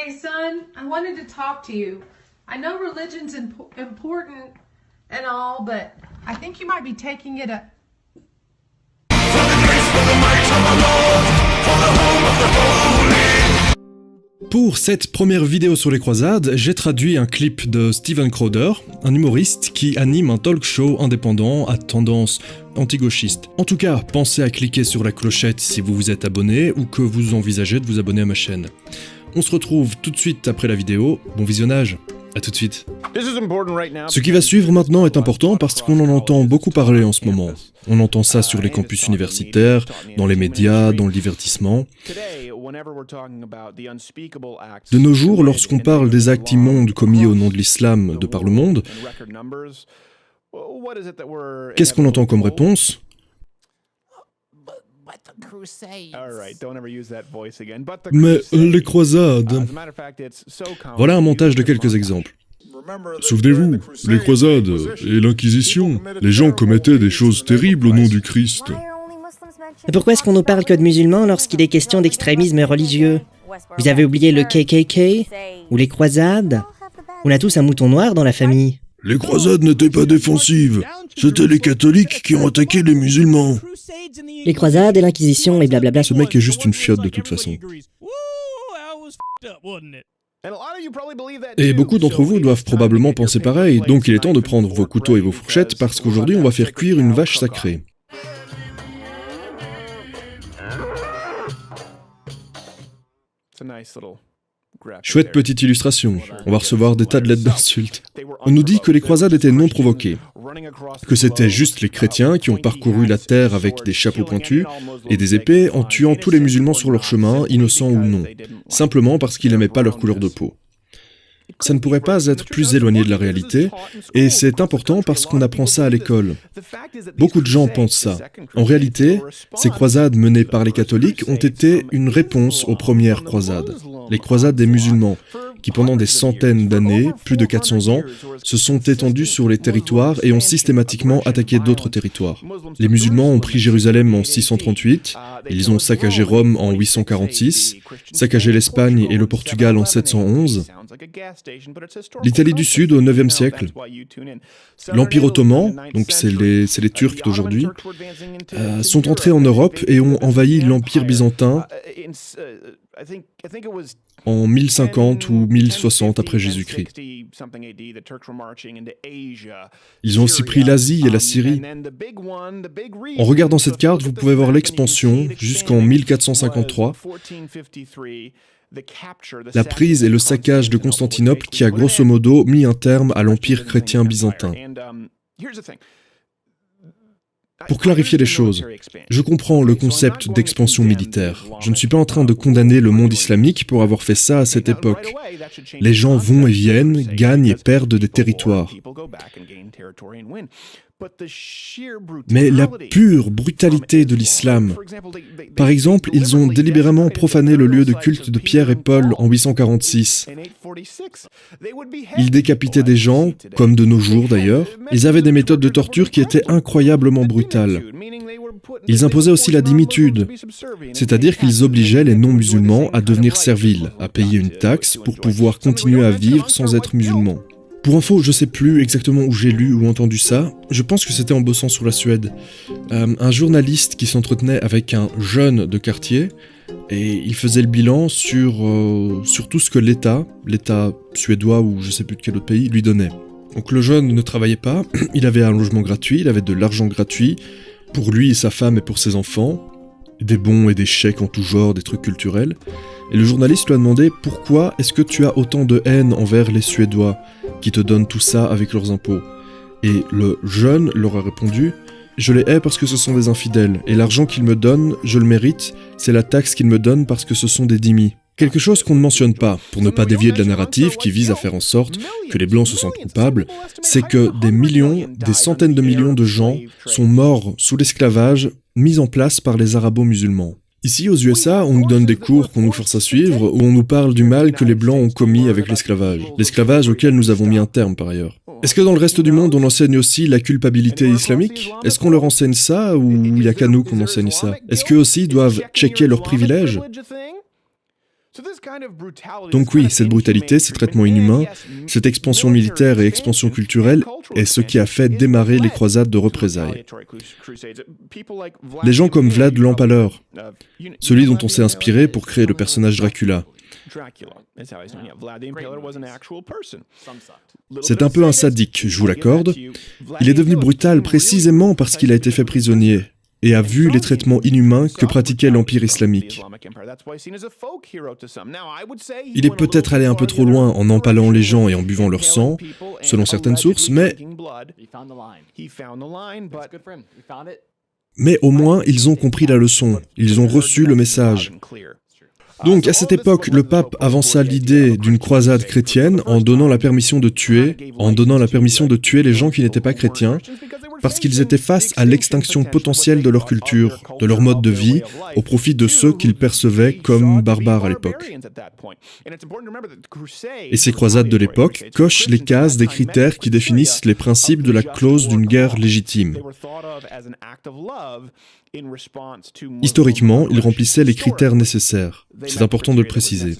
Hey son, I wanted to talk to you. I know religion's important and all, but I think you might be taking it a... Pour cette première vidéo sur les croisades, j'ai traduit un clip de Steven Crowder, un humoriste qui anime un talk show indépendant à tendance anti-gauchiste. En tout cas, pensez à cliquer sur la clochette si vous vous êtes abonné ou que vous envisagez de vous abonner à ma chaîne. On se retrouve tout de suite après la vidéo, bon visionnage, à tout de suite. Ce qui va suivre maintenant est important parce qu'on en entend beaucoup parler en ce moment. On entend ça sur les campus universitaires, dans les médias, dans le divertissement. De nos jours, lorsqu'on parle des actes immondes commis au nom de l'islam de par le monde, qu'est-ce qu'on entend comme réponse ? Mais les croisades... Voilà un montage de quelques exemples. Souvenez-vous, les croisades et l'Inquisition, les gens commettaient des choses terribles au nom du Christ. Pourquoi est-ce qu'on ne parle que de musulmans lorsqu'il est question d'extrémisme religieux? Vous avez oublié le KKK? Ou les croisades? On a tous un mouton noir dans la famille. Les croisades n'étaient pas défensives, c'était les catholiques qui ont attaqué les musulmans. Les croisades et l'Inquisition et blablabla. Ce mec est juste une fiotte de toute façon. Et beaucoup d'entre vous doivent probablement penser pareil, donc il est temps de prendre vos couteaux et vos fourchettes parce qu'aujourd'hui on va faire cuire une vache sacrée. Chouette petite illustration, on va recevoir des tas de lettres d'insultes. On nous dit que les croisades étaient non provoquées, que c'était juste les chrétiens qui ont parcouru la terre avec des chapeaux pointus et des épées en tuant tous les musulmans sur leur chemin, innocents ou non, simplement parce qu'ils n'aimaient pas leur couleur de peau. Ça ne pourrait pas être plus éloigné de la réalité, et c'est important parce qu'on apprend ça à l'école. Beaucoup de gens pensent ça. En réalité, ces croisades menées par les catholiques ont été une réponse aux premières croisades, les croisades des musulmans, qui pendant des centaines d'années, plus de 400 ans, se sont étendues sur les territoires et ont systématiquement attaqué d'autres territoires. Les musulmans ont pris Jérusalem en 638, ils ont saccagé Rome en 846, saccagé l'Espagne et le Portugal en 711, l'Italie du Sud au 9e siècle, l'Empire ottoman, donc c'est les Turcs d'aujourd'hui, sont entrés en Europe et ont envahi l'Empire byzantin en 1050 ou 1060 après Jésus-Christ. Ils ont aussi pris l'Asie et la Syrie. En regardant cette carte, vous pouvez voir l'expansion jusqu'en 1453, la prise et le saccage de Constantinople qui a grosso modo mis un terme à l'Empire chrétien byzantin. Pour clarifier les choses, je comprends le concept d'expansion militaire. Je ne suis pas en train de condamner le monde islamique pour avoir fait ça à cette époque. Les gens vont et viennent, gagnent et perdent des territoires. Mais la pure brutalité de l'islam. Par exemple, ils ont délibérément profané le lieu de culte de Pierre et Paul en 846. Ils décapitaient des gens, comme de nos jours d'ailleurs. Ils avaient des méthodes de torture qui étaient incroyablement brutales. Ils imposaient aussi la dimitude, c'est-à-dire qu'ils obligeaient les non-musulmans à devenir serviles, à payer une taxe pour pouvoir continuer à vivre sans être musulmans. Pour info, je sais plus exactement où j'ai lu ou entendu ça, je pense que c'était en bossant sur la Suède. Un journaliste qui s'entretenait avec un jeune de quartier, et il faisait le bilan sur tout ce que l'État suédois ou je sais plus de quel autre pays, lui donnait. Donc le jeune ne travaillait pas, il avait un logement gratuit, il avait de l'argent gratuit, pour lui et sa femme et pour ses enfants, des bons et des chèques en tout genre, des trucs culturels. Et le journaliste lui a demandé « Pourquoi est-ce que tu as autant de haine envers les Suédois qui te donnent tout ça avec leurs impôts ?» Et le jeune leur a répondu « Je les hais parce que ce sont des infidèles, et l'argent qu'ils me donnent, je le mérite, c'est la taxe qu'ils me donnent parce que ce sont des dhimmis. » Quelque chose qu'on ne mentionne pas, pour ne pas dévier de la narrative qui vise à faire en sorte que les Blancs se sentent coupables, c'est que des millions, des centaines de millions de gens sont morts sous l'esclavage mis en place par les arabo-musulmans. Ici, aux USA, on nous donne des cours qu'on nous force à suivre, où on nous parle du mal que les Blancs ont commis avec l'esclavage. L'esclavage auquel nous avons mis un terme, par ailleurs. Est-ce que dans le reste du monde, on enseigne aussi la culpabilité islamique? Est-ce qu'on leur enseigne ça, ou il n'y a qu'à nous qu'on enseigne ça? Est-ce qu'eux aussi doivent checker leurs privilèges? Donc oui, cette brutalité, ces traitements inhumains, cette expansion militaire et expansion culturelle est ce qui a fait démarrer les croisades de représailles. Les gens comme Vlad l'Empaler, celui dont on s'est inspiré pour créer le personnage Dracula. C'est un peu un sadique, je vous l'accorde. Il est devenu brutal précisément parce qu'il a été fait prisonnier et a vu les traitements inhumains que pratiquait l'Empire islamique. Il est peut-être allé un peu trop loin en empalant les gens et en buvant leur sang, selon certaines sources, mais au moins ils ont compris la leçon, ils ont reçu le message. Donc, à cette époque, le pape avança l'idée d'une croisade chrétienne en donnant la permission de tuer les gens qui n'étaient pas chrétiens, parce qu'ils étaient face à l'extinction potentielle de leur culture, de leur mode de vie, au profit de ceux qu'ils percevaient comme barbares à l'époque. Et ces croisades de l'époque cochent les cases des critères qui définissent les principes de la clause d'une guerre légitime. Historiquement, ils remplissaient les critères nécessaires. C'est important de le préciser.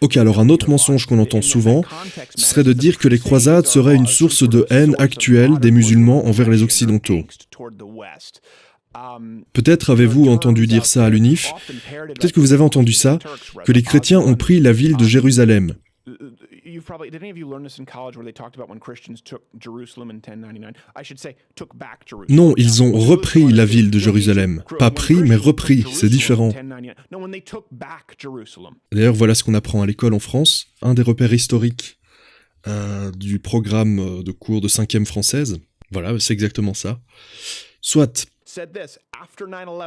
Ok, alors un autre mensonge qu'on entend souvent serait de dire que les croisades seraient une source de haine actuelle des musulmans envers les Occidentaux. Peut-être avez-vous entendu dire ça à l'UNIF, peut-être que vous avez entendu ça, que les chrétiens ont pris la ville de Jérusalem. Non, ils ont repris la ville de Jérusalem. Pas pris, mais repris, c'est différent. D'ailleurs, voilà ce qu'on apprend à l'école en France. Un des repères historiques du programme de cours de 5e française. Voilà, c'est exactement ça. Soit,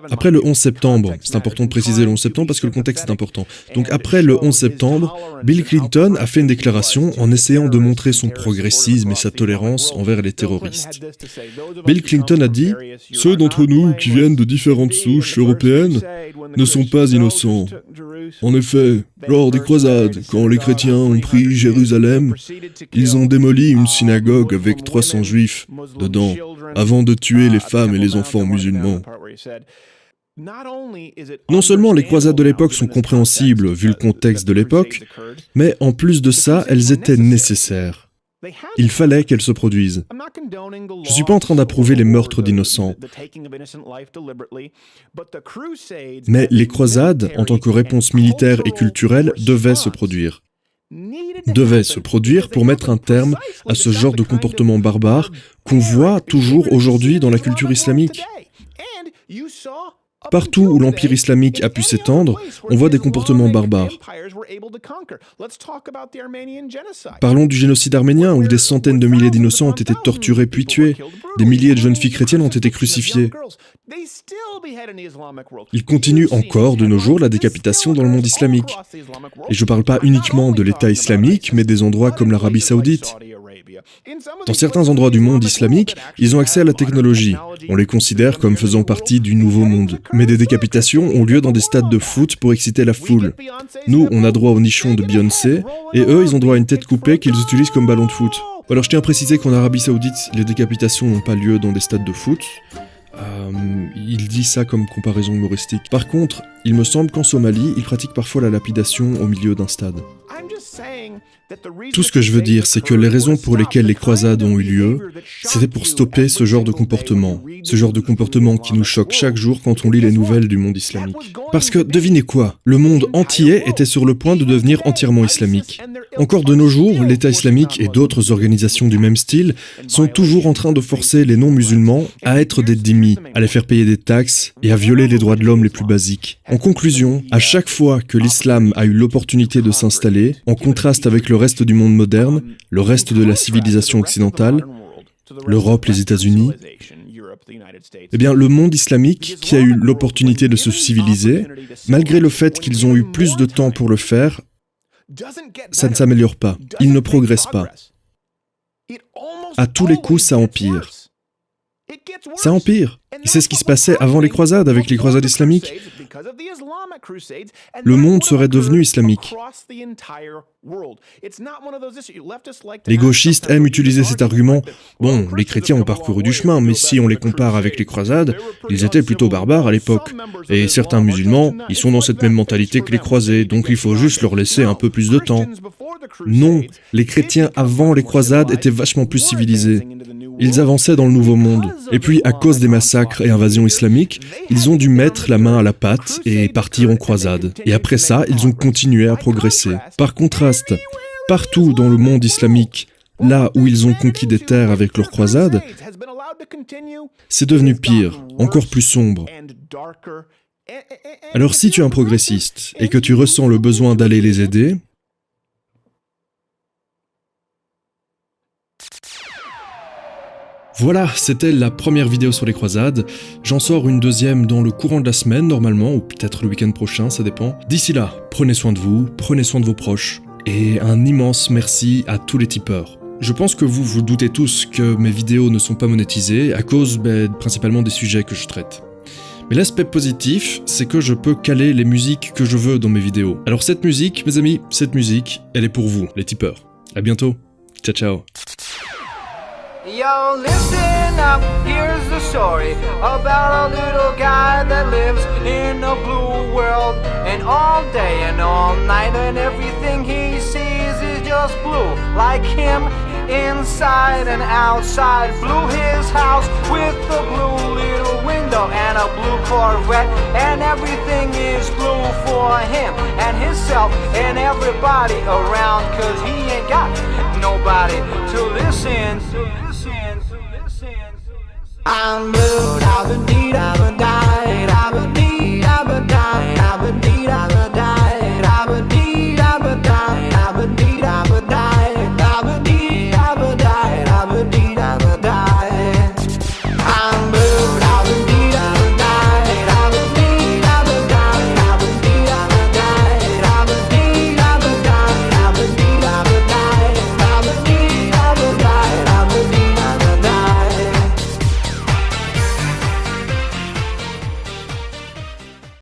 après le 11 septembre, c'est important de préciser le 11 septembre parce que le contexte est important. Donc après le 11 septembre, Bill Clinton a fait une déclaration en essayant de montrer son progressisme et sa tolérance envers les terroristes. Bill Clinton a dit « Ceux d'entre nous qui viennent de différentes souches européennes ne sont pas innocents. En effet, lors des croisades, quand les chrétiens ont pris Jérusalem, ils ont démoli une synagogue avec 300 juifs dedans, avant de tuer les femmes et les enfants musulmans. » Non seulement les croisades de l'époque sont compréhensibles vu le contexte de l'époque, mais en plus de ça, elles étaient nécessaires. Il fallait qu'elles se produisent. Je ne suis pas en train d'approuver les meurtres d'innocents. Mais les croisades, en tant que réponse militaire et culturelle, devaient se produire. Devaient se produire pour mettre un terme à ce genre de comportement barbare qu'on voit toujours aujourd'hui dans la culture islamique. Partout où l'Empire islamique a pu s'étendre, on voit des comportements barbares. Parlons du génocide arménien, où des centaines de milliers d'innocents ont été torturés puis tués. Des milliers de jeunes filles chrétiennes ont été crucifiées. Il continue encore de nos jours la décapitation dans le monde islamique. Et je ne parle pas uniquement de l'État islamique, mais des endroits comme l'Arabie Saoudite. Dans certains endroits du monde islamique, ils ont accès à la technologie. On les considère comme faisant partie du nouveau monde. Mais des décapitations ont lieu dans des stades de foot pour exciter la foule. Nous, on a droit au nichon de Beyoncé, et eux, ils ont droit à une tête coupée qu'ils utilisent comme ballon de foot. Alors je tiens à préciser qu'en Arabie Saoudite, les décapitations n'ont pas lieu dans des stades de foot. Il dit ça comme comparaison humoristique. Par contre, il me semble qu'en Somalie, ils pratiquent parfois la lapidation au milieu d'un stade. Tout ce que je veux dire, c'est que les raisons pour lesquelles les croisades ont eu lieu, c'était pour stopper ce genre de comportement qui nous choque chaque jour quand on lit les nouvelles du monde islamique. Parce que, devinez quoi, le monde entier était sur le point de devenir entièrement islamique. Encore de nos jours, l'État islamique et d'autres organisations du même style sont toujours en train de forcer les non-musulmans à être des dhimmis, à les faire payer des taxes et à violer les droits de l'homme les plus basiques. En conclusion, à chaque fois que l'islam a eu l'opportunité de s'installer, en contraste avec le reste du monde moderne, le reste de la civilisation occidentale, l'Europe, les États-Unis, eh bien, le monde islamique, qui a eu l'opportunité de se civiliser, malgré le fait qu'ils ont eu plus de temps pour le faire, ça ne s'améliore pas, il ne progresse pas. À tous les coups, ça empire. Ça empire. Et c'est ce qui se passait avant les croisades, avec les croisades islamiques. Le monde serait devenu islamique. Les gauchistes aiment utiliser cet argument. Bon, les chrétiens ont parcouru du chemin, mais si on les compare avec les croisades, ils étaient plutôt barbares à l'époque. Et certains musulmans, ils sont dans cette même mentalité que les croisés, donc il faut juste leur laisser un peu plus de temps. Non, les chrétiens avant les croisades étaient vachement plus civilisés. Ils avançaient dans le Nouveau Monde. Et puis, à cause des massacres et invasions islamiques, ils ont dû mettre la main à la pâte et partir en croisade. Et après ça, ils ont continué à progresser. Par contraste, partout dans le monde islamique, là où ils ont conquis des terres avec leurs croisades, c'est devenu pire, encore plus sombre. Alors si tu es un progressiste et que tu ressens le besoin d'aller les aider, voilà, c'était la première vidéo sur les croisades. J'en sors une deuxième dans le courant de la semaine, normalement, ou peut-être le week-end prochain, ça dépend. D'ici là, prenez soin de vous, prenez soin de vos proches, et un immense merci à tous les tipeurs. Je pense que vous vous doutez tous que mes vidéos ne sont pas monétisées à cause principalement des sujets que je traite. Mais l'aspect positif, c'est que je peux caler les musiques que je veux dans mes vidéos. Alors cette musique, mes amis, cette musique, elle est pour vous, les tipeurs. À bientôt. Ciao, ciao. Yo, listen up, here's the story about a little guy that lives in a blue world. And all day and all night and everything he sees is just blue. Like him, inside and outside. Blue his house with a blue little window and a blue Corvette. And everything is blue for him and himself and everybody around. Cause he ain't got nobody to listen. I'm blue, I've been deed, I've been died, I've been deed, I've been